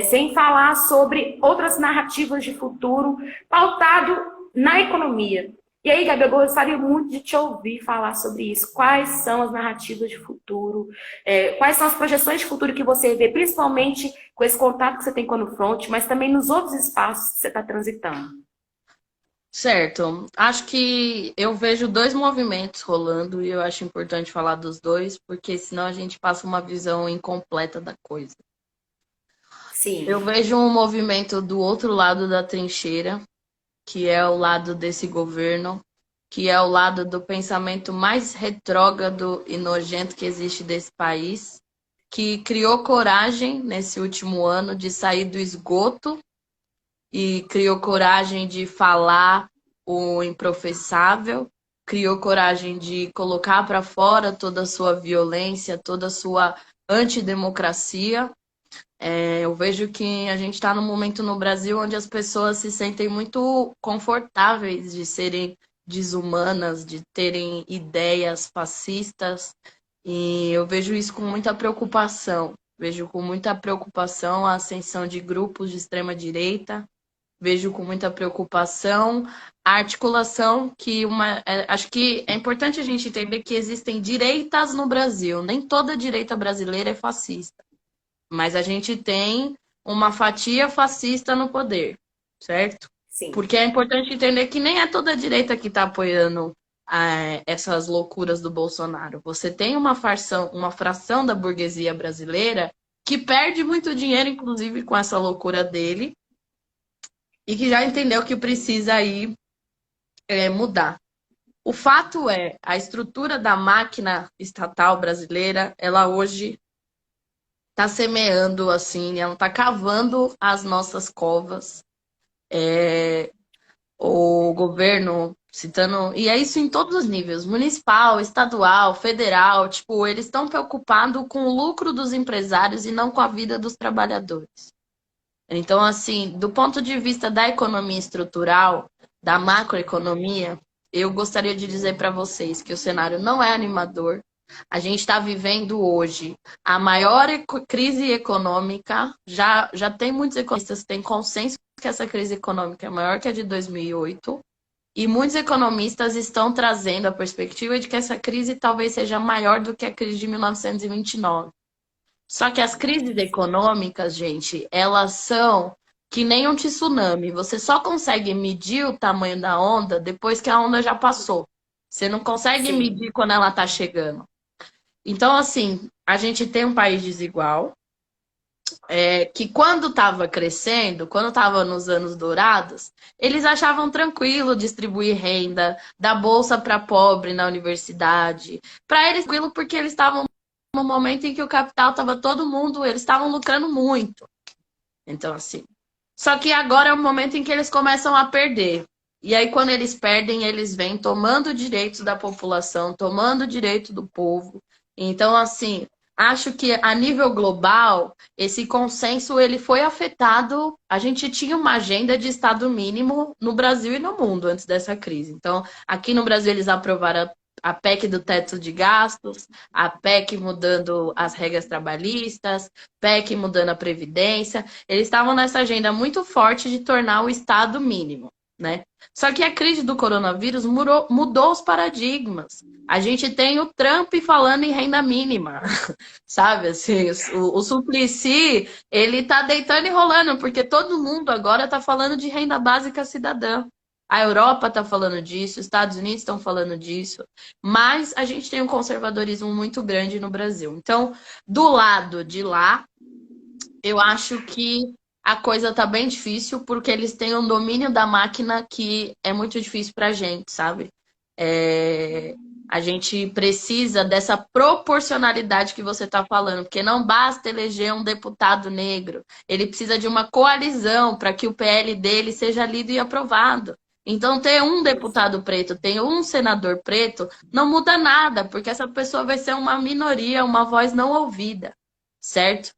sem falar sobre outras narrativas de futuro pautado na economia. E aí, Gabi, eu gostaria muito de te ouvir falar sobre isso. Quais são as narrativas de futuro? Quais são as projeções de futuro que você vê, principalmente com esse contato que você tem com a Nufront, mas também nos outros espaços que você está transitando? Certo. Acho que eu vejo dois movimentos rolando e eu acho importante falar dos dois, porque senão a gente passa uma visão incompleta da coisa. Sim, Eu vejo um movimento do outro lado da trincheira, que é o lado desse governo, que é o lado do pensamento mais retrógrado e nojento que existe desse país, que criou coragem nesse último ano de sair do esgoto e criou coragem de falar o improfessável, criou coragem de colocar para fora toda a sua violência, toda a sua antidemocracia. Eu vejo que a gente está num momento no Brasil onde as pessoas se sentem muito confortáveis de serem desumanas, de terem ideias fascistas, e eu vejo isso com muita preocupação. Vejo com muita preocupação a ascensão de grupos de extrema-direita, vejo com muita preocupação a articulação acho que é importante a gente entender que existem direitas no Brasil. Nem toda direita brasileira é fascista, mas a gente tem uma fatia fascista no poder, certo? sim. Porque é importante entender que nem é toda a direita que está apoiando essas loucuras do Bolsonaro. Você tem uma fração da burguesia brasileira que perde muito dinheiro, inclusive, com essa loucura dele, e que já entendeu que precisa aí mudar. O fato é, a estrutura da máquina estatal brasileira, ela hoje está semeando, assim, ela está cavando as nossas covas. O governo citando, e é isso em todos os níveis, municipal, estadual, federal, tipo, eles estão preocupados com o lucro dos empresários e não com a vida dos trabalhadores. Então, assim, do ponto de vista da economia estrutural, da macroeconomia, eu gostaria de dizer para vocês que o cenário não é animador. A gente está vivendo hoje a maior crise econômica. Já tem muitos economistas que têm consenso que essa crise econômica é maior que a de 2008. E muitos economistas estão trazendo a perspectiva de que essa crise talvez seja maior do que a crise de 1929. Só que as crises econômicas, gente, elas são que nem um tsunami. Você só consegue medir o tamanho da onda depois que a onda já passou. Você não consegue Sim, medir quando ela está chegando. Então, assim, a gente tem um país desigual, que quando estava crescendo, quando estava nos anos dourados, eles achavam tranquilo distribuir renda, dar bolsa para pobre na universidade. Para eles, tranquilo, porque eles estavam no momento em que o capital estava todo mundo, eles estavam lucrando muito. Então, assim. Só que agora é o momento em que eles começam a perder. E aí, quando eles perdem, eles vêm tomando direitos da população, tomando direito do povo. Então, assim, acho que a nível global, esse consenso ele foi afetado. A gente tinha uma agenda de Estado mínimo no Brasil e no mundo antes dessa crise. Então, aqui no Brasil, eles aprovaram a PEC do teto de gastos, a PEC mudando as regras trabalhistas, PEC mudando a Previdência. Eles estavam nessa agenda muito forte de tornar o Estado mínimo, né? Só que a crise do coronavírus mudou os paradigmas. A gente tem o Trump falando em renda mínima, sabe? Assim, o Suplicy, ele tá deitando e rolando, porque todo mundo agora tá falando de renda básica cidadã. A Europa tá falando disso, os Estados Unidos estão falando disso, mas a gente tem um conservadorismo muito grande no Brasil. Então, do lado de lá, eu acho que a coisa tá bem difícil porque eles têm um domínio da máquina que é muito difícil pra gente, sabe? É, a gente precisa dessa proporcionalidade que você está falando, porque não basta eleger um deputado negro, ele precisa de uma coalizão para que o PL dele seja lido e aprovado. Então, ter um deputado preto, ter um senador preto, não muda nada, porque essa pessoa vai ser uma minoria, uma voz não ouvida, certo?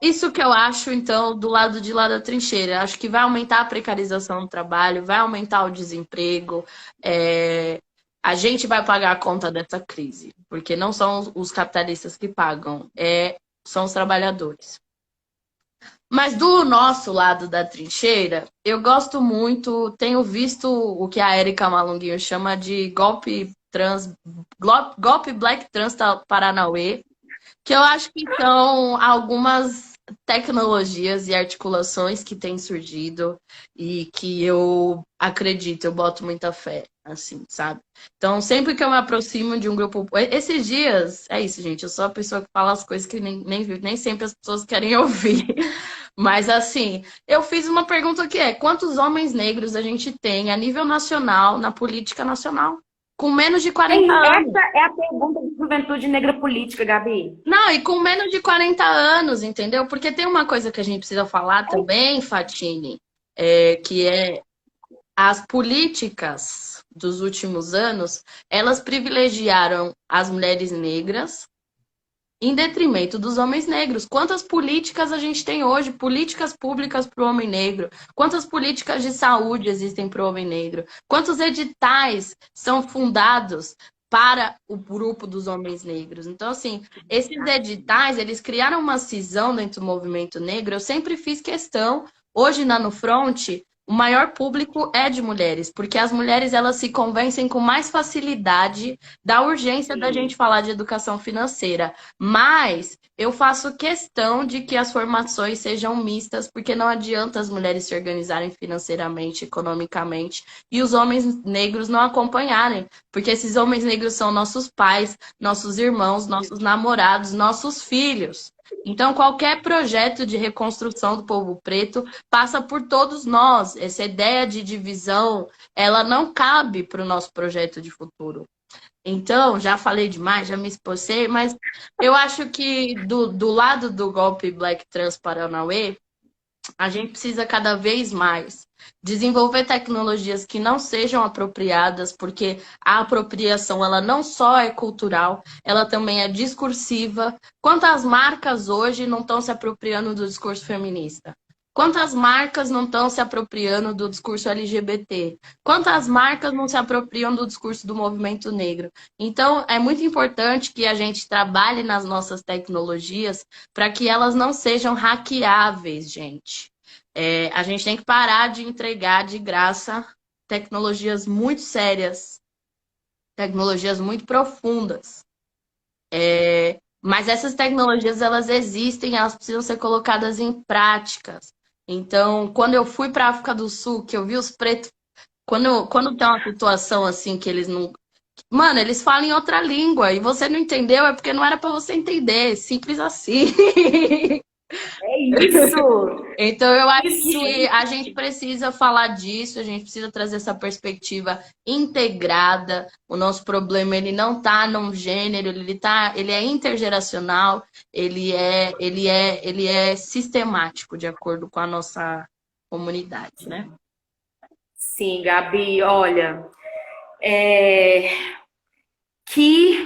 Isso que eu acho, então, do lado de lá da trincheira. Acho que vai aumentar a precarização do trabalho, vai aumentar o desemprego. A gente vai pagar a conta dessa crise, porque não são os capitalistas que pagam, são os trabalhadores. Mas do nosso lado da trincheira, eu gosto muito, tenho visto o que a Érica Malunguinho chama de golpe Black Trans Paranauê, que eu acho que são algumas tecnologias e articulações que têm surgido e que eu acredito, eu boto muita fé, assim, sabe? Então, sempre que eu me aproximo de um grupo... Esses dias, é isso, gente, eu sou a pessoa que fala as coisas que nem sempre as pessoas querem ouvir. Mas, assim, eu fiz uma pergunta que é: quantos homens negros a gente tem a nível nacional, na política nacional? Com menos de 40 anos. Essa é a pergunta de juventude negra política, Gabi. Não, e com menos de 40 anos, entendeu? Porque tem uma coisa que a gente precisa falar também, Fatine, que é as políticas dos últimos anos, elas privilegiaram as mulheres negras em detrimento dos homens negros. Quantas políticas a gente tem hoje? Políticas públicas para o homem negro? Quantas políticas de saúde existem para o homem negro? Quantos editais são fundados para o grupo dos homens negros? Então, assim, esses editais, eles criaram uma cisão dentro do movimento negro. Eu sempre fiz questão, hoje na No Front, o maior público é de mulheres, porque as mulheres elas se convencem com mais facilidade da urgência da gente falar de educação financeira. Mas eu faço questão de que as formações sejam mistas, porque não adianta as mulheres se organizarem financeiramente, economicamente, e os homens negros não acompanharem, porque esses homens negros são nossos pais, nossos irmãos, nossos namorados, nossos filhos. Então, qualquer projeto de reconstrução do povo preto passa por todos nós. Essa ideia de divisão, ela não cabe para o nosso projeto de futuro. Então, já falei demais, já me expulsei, mas eu acho que do lado do golpe Black Trans Paranauê, a gente precisa cada vez mais desenvolver tecnologias que não sejam apropriadas, porque a apropriação ela não só é cultural, ela também é discursiva. Quantas marcas hoje não estão se apropriando do discurso feminista? Quantas marcas não estão se apropriando do discurso LGBT? Quantas marcas não se apropriam do discurso do movimento negro? Então, é muito importante que a gente trabalhe nas nossas tecnologias para que elas não sejam hackeáveis, gente. A gente tem que parar de entregar de graça tecnologias muito sérias, tecnologias muito profundas. Mas essas tecnologias, elas existem, elas precisam ser colocadas em práticas. Então, quando eu fui para a África do Sul, que eu vi os pretos, quando tem uma situação assim que eles não... Mano, eles falam em outra língua e você não entendeu, é porque não era para você entender, simples assim. É isso! Então, eu acho Isso! que a gente precisa falar disso, a gente precisa trazer essa perspectiva integrada. O nosso problema, ele não está num gênero, ele é intergeracional, ele é sistemático, de acordo com a nossa comunidade, né? Sim, Gabi, olha, é, que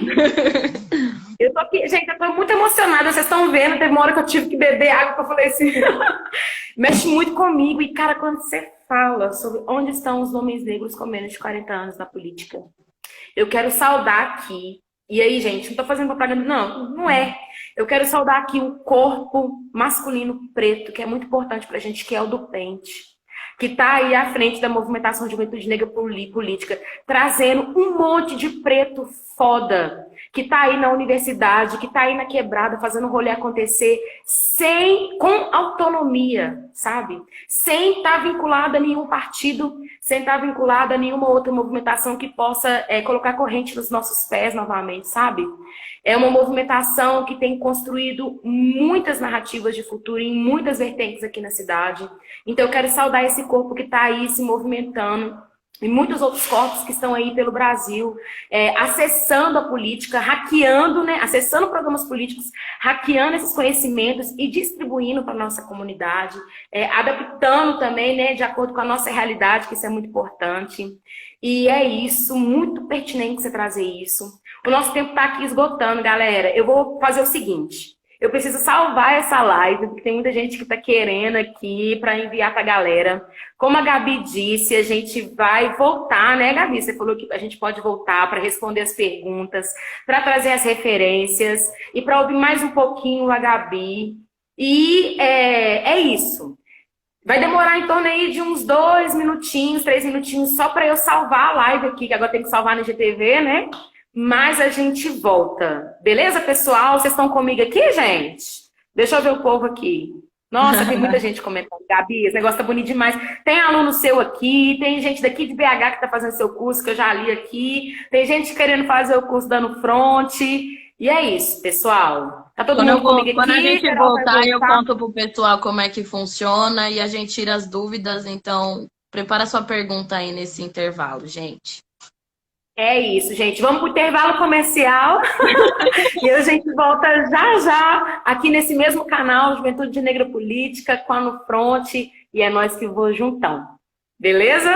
eu tô aqui, gente, eu tô muito emocionada, vocês estão vendo, teve uma hora que eu tive que beber água, que eu falei assim, mexe muito comigo. E, cara, quando você fala sobre onde estão os homens negros com menos de 40 anos na política, eu quero saudar aqui. E aí, gente, não tô fazendo propaganda, não, não é. Eu quero saudar aqui o corpo masculino preto, que é muito importante pra gente, que é o do Pente, que está aí à frente da movimentação de Juventude Negra Política, trazendo um monte de preto foda, que está aí na universidade, que está aí na quebrada, fazendo o rolê acontecer, com autonomia, sabe? Sem estar vinculado a nenhum partido, sem estar vinculado a nenhuma outra movimentação que possa colocar corrente nos nossos pés novamente, sabe? É uma movimentação que tem construído muitas narrativas de futuro em muitas vertentes aqui na cidade. Então eu quero saudar esse corpo que está aí se movimentando e muitos outros corpos que estão aí pelo Brasil, acessando a política, hackeando, né, acessando programas políticos, hackeando esses conhecimentos e distribuindo para a nossa comunidade, adaptando também, né, de acordo com a nossa realidade, que isso é muito importante. E é isso, muito pertinente você trazer isso. O nosso tempo está aqui esgotando, galera. Eu vou fazer o seguinte. Eu preciso salvar essa live, porque tem muita gente que está querendo aqui para enviar para a galera. Como a Gabi disse, a gente vai voltar, né, Gabi? Você falou que a gente pode voltar para responder as perguntas, para trazer as referências e para ouvir mais um pouquinho a Gabi. E é isso. Vai demorar em torno aí de uns 2 minutinhos, 3 minutinhos, só para eu salvar a live aqui, que agora tem que salvar no IGTV, né? Mas a gente volta. Beleza, pessoal? Vocês estão comigo aqui, gente? Deixa eu ver o povo aqui. Nossa, tem muita gente comentando. Gabi, esse negócio tá bonito demais. Tem aluno seu aqui, tem gente daqui de BH que tá fazendo seu curso, que eu já li aqui. Tem gente querendo fazer o curso dando front. E é isso, pessoal. Tá todo mundo comigo aqui? Quando a gente voltar, eu conto pro pessoal como é que funciona e a gente tira as dúvidas. Então, prepara sua pergunta aí nesse intervalo, gente. É isso, gente. Vamos para o intervalo comercial e a gente volta já já aqui nesse mesmo canal, Juventude Negra Política, com a No Front, e é nós que vou juntão. Beleza?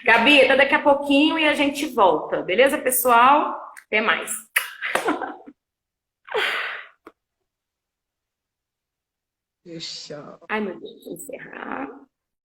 Gabi, até daqui a pouquinho e a gente volta. Beleza, pessoal? Até mais. Fechou. Ai, meu Deus, vou encerrar.